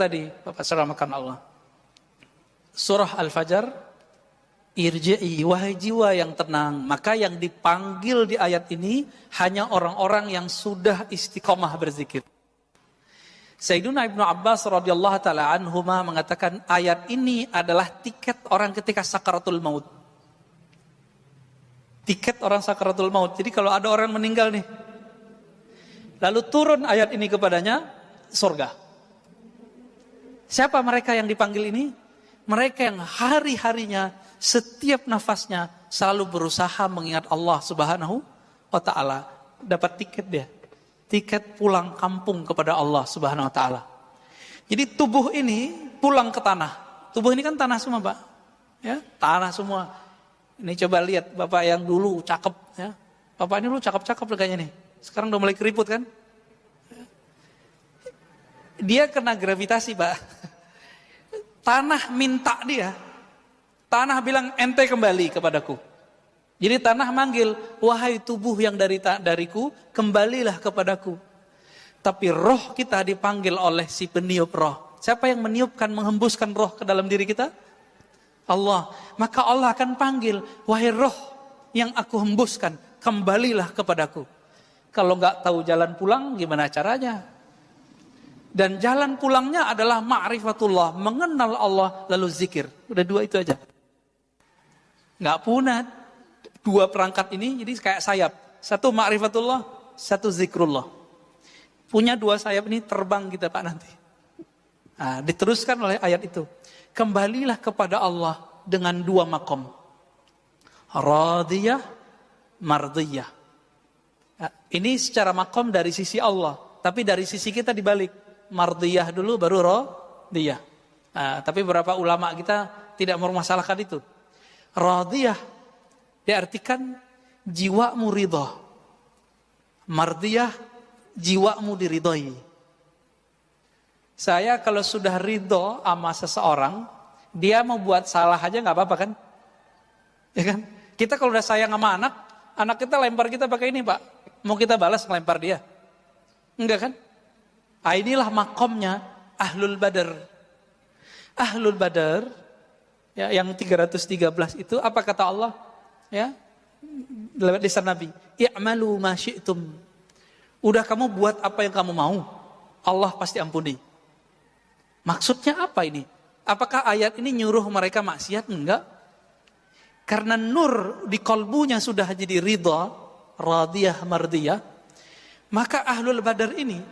tadi, Bapak selamatkan Allah. Surah Al-Fajr, irji'i wahai jiwa yang tenang. Maka yang dipanggil di ayat ini hanya orang-orang yang sudah istiqomah berzikir. Sayyiduna Ibnu Abbas radhiyallahu taala anhuma mengatakan ayat ini adalah tiket orang ketika sakaratul maut. Tiket orang sakaratul maut. Jadi kalau ada orang meninggal nih, lalu turun ayat ini kepadanya, surga. Siapa mereka yang dipanggil ini? Mereka yang hari-harinya, setiap nafasnya selalu berusaha mengingat Allah Subhanahu wa taala. Dapat tiket dia. Tiket pulang kampung kepada Allah Subhanahu wa taala. Jadi tubuh ini pulang ke tanah. Tubuh ini kan tanah semua, Pak. Ya, tanah semua. Ini coba lihat Bapak yang dulu cakep ya. Bapak ini dulu cakep-cakep kayaknya nih. Sekarang udah mulai keriput kan? Dia kena gravitasi, Pak. Tanah minta dia. Tanah bilang ente kembali kepadaku. Jadi tanah manggil, wahai tubuh yang dariku, kembalilah kepadaku. Tapi roh kita dipanggil oleh si peniup roh. Siapa yang meniupkan, menghembuskan roh ke dalam diri kita? Allah. Maka Allah akan panggil, wahai roh yang aku hembuskan, kembalilah kepadaku. Kalau nggak tahu jalan pulang, gimana caranya? Dan jalan pulangnya adalah ma'rifatullah, mengenal Allah lalu zikir. Udah dua itu aja. Nggak punah. Dua perangkat ini jadi kayak sayap. Satu ma'rifatullah, satu zikrullah. Punya dua sayap ini terbang kita Pak nanti. Nah, diteruskan oleh ayat itu. Kembalilah kepada Allah dengan dua makom. Radiyah, mardiyah. Nah, ini secara makom dari sisi Allah. Tapi dari sisi kita dibalik. Mardiyah dulu baru radiyah. Nah, tapi beberapa ulama kita tidak mempermasalahkan itu. Radiyah diartikan jiwamu ridha. Mardiyah jiwamu diridhoi. Saya kalau sudah ridho sama seseorang, dia mau buat salah aja nggak apa-apa kan? Ya kan? Kita kalau udah sayang sama anak kita lempar kita pakai ini Pak. Mau kita balas ngelempar dia? Enggak kan? Ah, inilah makomnya Ahlul Badar. Ahlul Badar ya, yang 313 itu apa kata Allah? Ya, lewat lisan Nabi. I'malu ma syi'tum. Udah kamu buat apa yang kamu mau, Allah pasti ampuni. Maksudnya apa ini? Apakah ayat ini nyuruh mereka maksiat? Enggak. Karena nur di kolbunya sudah jadi ridha, radiyah, mardiyah. Maka Ahlul Badar ini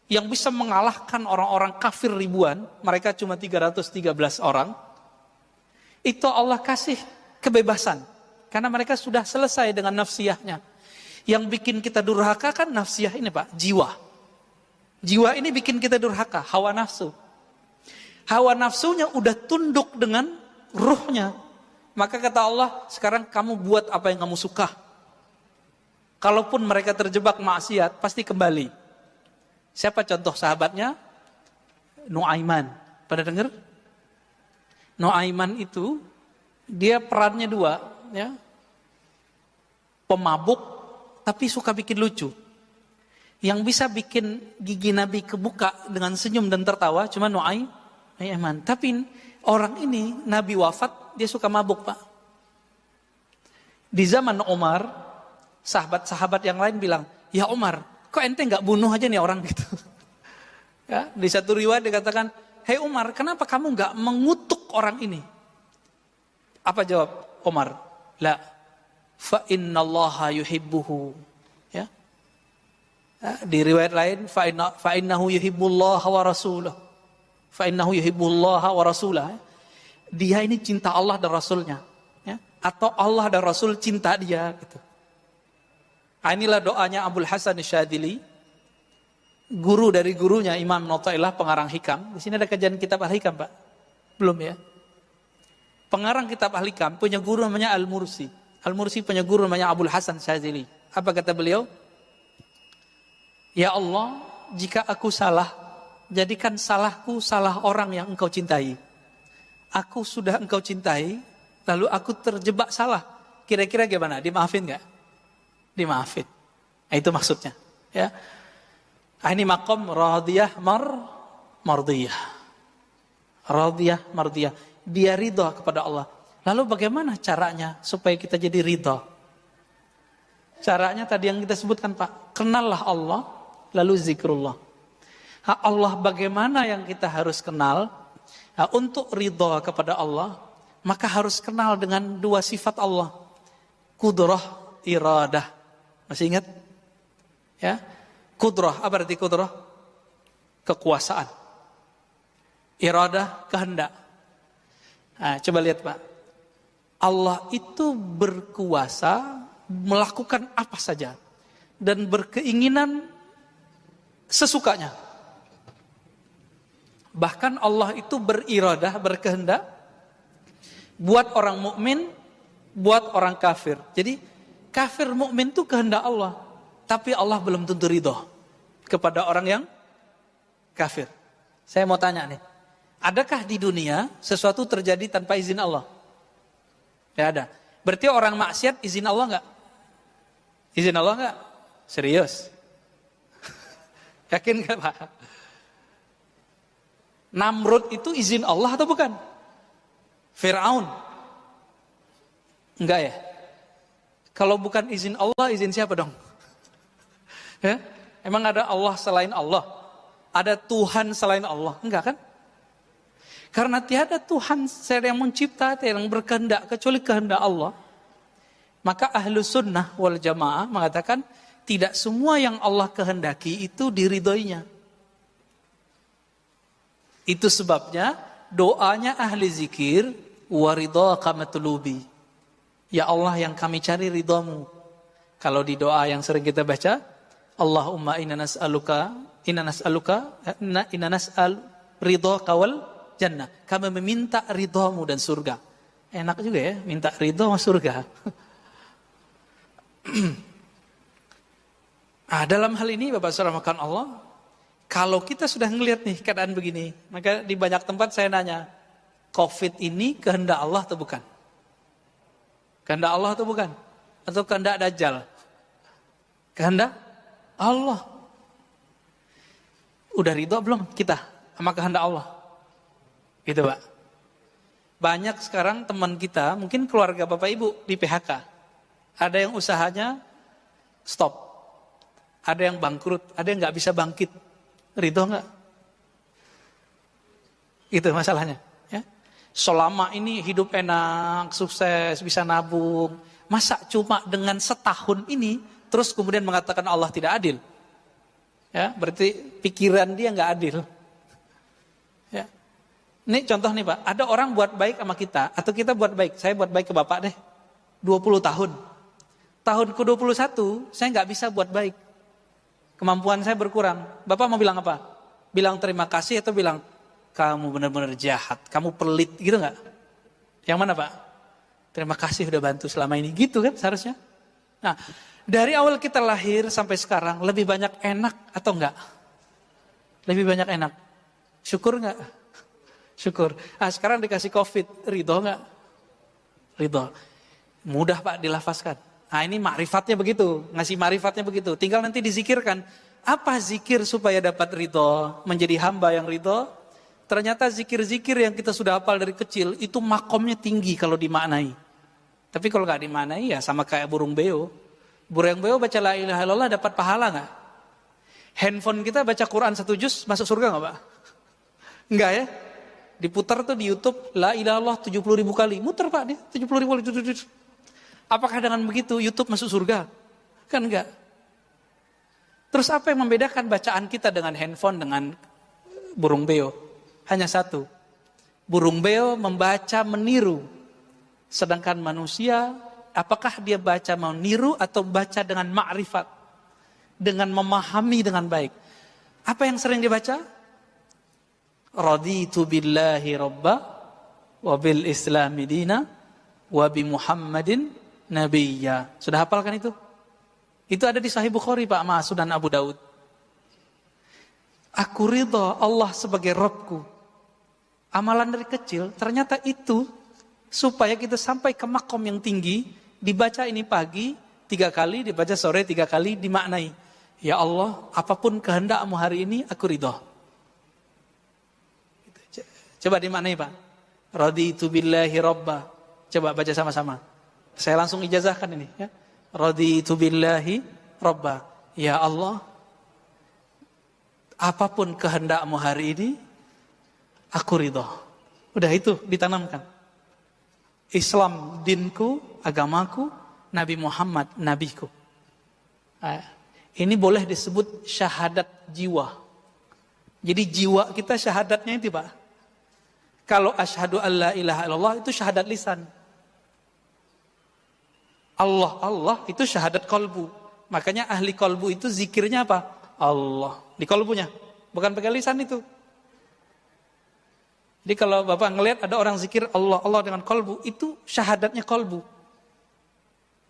yang bisa mengalahkan orang-orang kafir ribuan, mereka cuma 313 orang, itu Allah kasih kebebasan. Karena mereka sudah selesai dengan nafsiyahnya. Yang bikin kita durhaka kan nafsiyah ini Pak, jiwa. Jiwa ini bikin kita durhaka, hawa nafsu. Hawa nafsunya udah tunduk dengan ruhnya. Maka kata Allah, sekarang kamu buat apa yang kamu suka. Kalaupun mereka terjebak maksiat, pasti kembali. Siapa contoh sahabatnya? Nuaiman. Pada dengar? Nuaiman itu, dia perannya dua. Ya. Pemabuk, tapi suka bikin lucu. Yang bisa bikin gigi Nabi kebuka dengan senyum dan tertawa, cuma Nuaiman. Tapi orang ini, Nabi wafat, dia suka mabuk Pak. Di zaman Umar, sahabat-sahabat yang lain bilang, ya Umar, kok ente nggak bunuh aja nih orang gitu. Ya, di satu riwayat dikatakan, hei Umar, kenapa kamu nggak mengutuk orang ini? Apa jawab Umar? La, fa innallaha yuhibbuhu. Ya. Di riwayat lain, fa innahu yuhibbullaha wa rasulah. Fa innahu yuhibbullaha wa rasulah. Dia ini cinta Allah dan Rasulnya. Ya. Atau Allah dan Rasul cinta dia gitu. Inilah doanya Abul Hasan Syadzili, guru dari gurunya Imam Notailah pengarang Hikam. Di sini ada kajian kitab Al-Hikam Pak? Belum ya? Pengarang kitab Al-Hikam punya guru namanya Al-Mursi. Al-Mursi punya guru namanya Abul Hasan Syadzili. Apa kata beliau? Ya Allah, jika aku salah, jadikan salahku salah orang yang engkau cintai. Aku sudah engkau cintai, lalu aku terjebak salah. Kira-kira gimana? Dimaafin gak? Dimaafin. Nah, itu maksudnya. Ya. Ini makom radiyah mardiyah. Radiyah, mardiyah. Dia ridha kepada Allah. Lalu bagaimana caranya supaya kita jadi ridha? Caranya tadi yang kita sebutkan Pak. Kenallah Allah, lalu zikrullah. Allah bagaimana yang kita harus kenal? Untuk ridha kepada Allah, maka harus kenal dengan dua sifat Allah. Kudrah, iradah. Masih ingat? Ya. Kudrah, apa arti kudrah? Kekuasaan. Iradah, kehendak. Nah, coba lihat Pak. Allah itu berkuasa melakukan apa saja dan berkeinginan sesukanya. Bahkan Allah itu beriradah, berkehendak buat orang mukmin, buat orang kafir. Jadi kafir mukmin itu kehendak Allah, tapi Allah belum tentu ridho kepada orang yang kafir. Saya mau tanya nih, adakah di dunia sesuatu terjadi tanpa izin Allah? Ya ada. Berarti orang maksiat izin Allah enggak? Izin Allah enggak? Serius? Yakin enggak Pak? Namrud itu izin Allah atau bukan? Fir'aun? Enggak ya? Kalau bukan izin Allah, izin siapa dong? Ya? Emang ada Allah selain Allah? Ada Tuhan selain Allah? Enggak kan? Karena tiada Tuhan yang mencipta, yang berkehendak kecuali kehendak Allah. Maka ahlu sunnah wal jamaah mengatakan tidak semua yang Allah kehendaki itu diridhoinya. Itu sebabnya doanya ahli zikir waridhaka matlubi. Ya Allah yang kami cari ridhamu. Kalau di doa yang sering kita baca, Allahumma inna nas'al ridhaka wal jannah. Kami meminta ridhamu dan surga. Enak juga ya, minta ridha sama surga. Dalam hal ini Bapak Saudara makan Allah, kalau kita sudah ngelihat nih keadaan begini, maka di banyak tempat saya nanya, COVID ini kehendak Allah atau bukan? Kehendak Allah atau bukan? Atau kehendak Dajjal? Kehendak Allah. Udah ridho belum kita sama kehendak Allah? Gitu Pak. Banyak sekarang teman kita, mungkin keluarga Bapak Ibu di PHK. Ada yang usahanya stop. Ada yang bangkrut, ada yang gak bisa bangkit. Ridho gak? Itu masalahnya. Ya. Selama ini hidup enak, sukses, bisa nabung. Masa cuma dengan setahun ini, terus kemudian mengatakan Allah tidak adil? Ya, berarti pikiran dia gak adil. Ya. Ini contoh nih Pak, ada orang buat baik sama kita, atau kita buat baik. Saya buat baik ke Bapak deh, 20 tahun. Tahun ke-21, saya gak bisa buat baik. Kemampuan saya berkurang. Bapak mau bilang apa? Bilang terima kasih atau bilang kamu benar-benar jahat, kamu pelit, gitu nggak? Yang mana Pak? Terima kasih udah bantu selama ini, gitu kan seharusnya? Nah, dari awal kita lahir sampai sekarang lebih banyak enak atau enggak? Lebih banyak enak. Syukur nggak? Syukur. Sekarang dikasih COVID, ridho nggak? Ridho. Mudah Pak dilafazkan. Ini makrifatnya begitu, ngasih makrifatnya begitu. Tinggal nanti dizikirkan. Apa zikir supaya dapat ridho, menjadi hamba yang ridho? Ternyata zikir-zikir yang kita sudah hafal dari kecil, itu makomnya tinggi kalau dimaknai. Tapi kalau nggak dimaknai ya sama kayak burung beo. Burung beo baca la ilaha illallah dapat pahala nggak? Handphone kita baca Quran 1 juz masuk surga nggak Pak? Enggak ya? Diputar tuh di YouTube, la ilaha illallah 70.000 kali. Muter Pak dia, 70.000 kali. Apakah dengan begitu YouTube masuk surga? Kan enggak. Terus apa yang membedakan bacaan kita dengan handphone, dengan burung beo? Hanya satu. Burung beo membaca meniru. Sedangkan manusia, apakah dia baca meniru atau baca dengan ma'rifat? Dengan memahami dengan baik. Apa yang sering dibaca? Raditu billahi rabba wa bil islami dina wa bi Muhammadin nabiyya. Sudah hafalkan itu? Itu ada di Sahih Bukhari Pak, sama Sunan Abu Daud. Aku ridha Allah sebagai Rabbku. Amalan dari kecil, ternyata itu supaya kita sampai ke makom yang tinggi, dibaca ini pagi 3 kali, dibaca sore 3 kali, dimaknai. Ya Allah, apapun kehendakmu hari ini, aku ridha. Coba dimaknai Pak. Raditu billahi robba. Coba baca sama-sama. Saya langsung ijazahkan ini. Ya. Raditu billahi robba. Ya Allah, apapun kehendakmu hari ini, aku ridho. Udah itu ditanamkan. Islam dinku, agamaku, Nabi Muhammad nabiku. Ini boleh disebut syahadat jiwa. Jadi jiwa kita syahadatnya itu Pak. Kalau asyhadu alla ilaha illallah itu syahadat lisan. Allah itu syahadat kolbu. Makanya ahli kolbu itu zikirnya apa? Allah. Di kolbunya. Bukan pakai lisan itu. Jadi kalau Bapak ngelihat ada orang zikir Allah dengan kolbu, itu syahadatnya kolbu.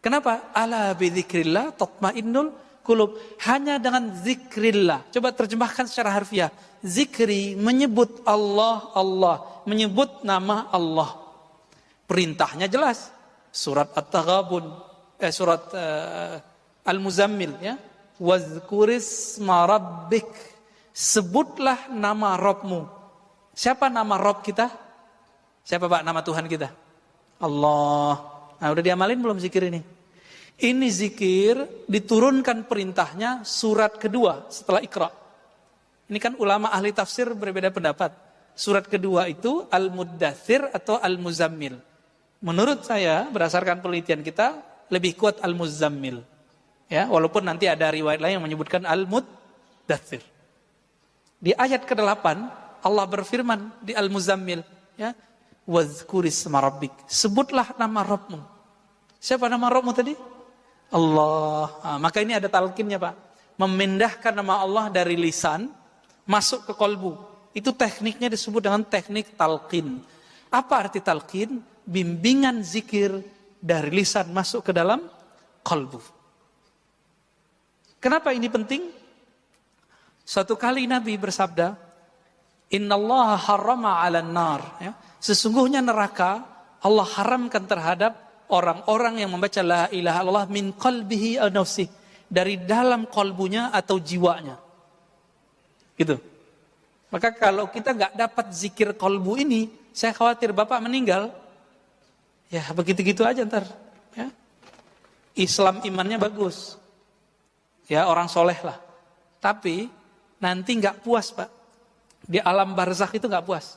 Kenapa? Ala bidzikrillah tatmainnul qulub. Hanya dengan zikrillah. Coba terjemahkan secara harfiah. Zikri menyebut Allah, menyebut nama Allah. Perintahnya jelas. Surat At-Taghabun, surat Al-Muzammil ya. Wazkurisma rabbik. Sebutlah nama Rabbmu. Siapa nama Rabb kita? Siapa Pak nama Tuhan kita? Allah. Nah, udah diamalin belum zikir ini? Ini zikir diturunkan perintahnya surat kedua setelah Iqra. Ini kan ulama ahli tafsir berbeda pendapat. Surat kedua itu Al-Muddathir atau Al-Muzammil. Menurut saya berdasarkan penelitian kita lebih kuat Al-Muzammil. Ya, walaupun nanti ada riwayat lain yang menyebutkan Al-Muddathir. Di ayat ke-8 Allah berfirman di Al-Muzammil, ya, wazkurisma rabbik. Sebutlah nama Rabbmu. Siapa nama Rabbmu tadi? Allah. Nah, maka ini ada talqinnya Pak. Memindahkan nama Allah dari lisan masuk ke kolbu. Itu tekniknya disebut dengan teknik talqin. Apa arti talqin? Bimbingan zikir dari lisan masuk ke dalam kolbu. Kenapa ini penting? Suatu kali Nabi bersabda, Innallaha harrama 'alan nar. Ya. Sesungguhnya neraka Allah haramkan terhadap orang-orang yang membaca la ilaha illallah min qalbihi aw nafsihi, dari dalam kolbunya atau jiwanya. Gitu. Maka kalau kita nggak dapat zikir kolbu ini, saya khawatir Bapak meninggal. Ya begitu-gitu aja ntar. Ya. Islam imannya bagus. Ya orang soleh lah. Tapi nanti nggak puas Pak. Di alam barzakh itu nggak puas.